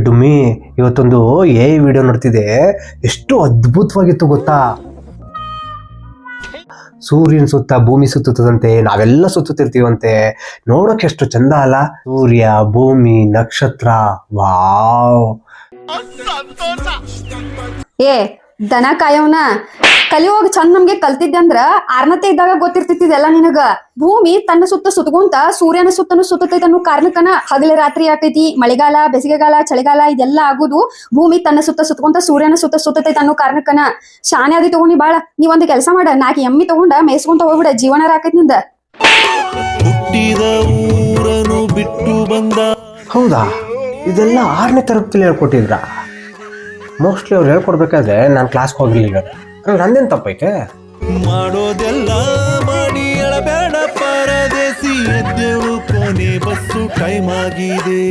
ಡುಮ್ಮಿ ಇವತ್ತೊಂದು ವಿಡಿಯೋ ನೋಡ್ತಿದ್ದೆ, ಎಷ್ಟು ಅದ್ಭುತವಾಗಿತ್ತು ಗೊತ್ತಾ. ಸೂರ್ಯನ ಸುತ್ತ ಭೂಮಿ ಸುತ್ತುತ್ತದಂತೆ, ನಾವೆಲ್ಲ ಸುತ್ತುತ್ತಿರ್ತೀವಂತೆ. ನೋಡೋಕೆ ಎಷ್ಟು ಚಂದ ಅಲ್ಲ, ಸೂರ್ಯ, ಭೂಮಿ, ನಕ್ಷತ್ರ. ವಾವ್. ದನ ಕಾಯವನ ಕಲಿಯೋಗ ಚಂದ ನಮ್ಗೆ ಕಲ್ತಿದ್ದೆ ಅಂದ್ರ 6ನೇ ಇದ್ದಾಗ ಗೊತ್ತಿರ್ತಿದ್ದೆಲ್ಲ ನಿನಗ. ಭೂಮಿ ತನ್ನ ಸುತ್ತ ಸುತ್ತಕೊಂತ ಸೂರ್ಯನ ಸುತ್ತನು ಸುತ್ತತೈತೆ ಅನ್ನೋ ಕಾರಣಕ್ಕನ ಹಗಲ ರಾತ್ರಿ ಆಕೈತಿ, ಮಳೆಗಾಲ, ಬೇಸಿಗೆಗಾಲ, ಚಳಿಗಾಲ ಇದೆಲ್ಲ ಆಗುದು ಭೂಮಿ ತನ್ನ ಸುತ್ತ ಸುತ್ತಕೊಂತ ಸೂರ್ಯನ ಸುತ್ತ ಸುತ್ತತೈತೆ ಅನ್ನೋ ಕಾರಣಕ್ಕನ. ಶಾನೆ ಅದಿ ತಗೊಂಡಿ ಬಾಳ. ನೀ ಒಂದ್ ಕೆಲಸ ಮಾಡ, 4 ಎಮ್ಮಿ ತಗೊಂಡ ಮೇಯಿಸ್ಕೊಂತ ಹೋಗ್ಬಿಡ, ಜೀವನ ಆಕೈತಿ ನಿಂದ. ಹೌದಾ, ಇದೆಲ್ಲ 6ನೇ ತರಗತಿಲಿ ಹೇಳ್ಕೊಟ್ಟಿದ್ರ? ಮೋಸ್ಟ್ಲಿ ಅವ್ರು ಹೇಳ್ಕೊಡ್ಬೇಕಾದ್ರೆ ನಾನು ಕ್ಲಾಸ್ಗೆ ಹೋಗಿರ್ಲಿಲ್ಲ. ನಂದೇನು ತಪ್ಪೈತೆ? ಮಾಡೋದೆಲ್ಲ ಮಾಡಿ ಎಳಬೇಡ ಪರದೇಸಿ, ಎದ್ದೇಳು ಕೊನೆ ಬಸ್ಸು ಟೈಮ್ ಆಗಿದೆ.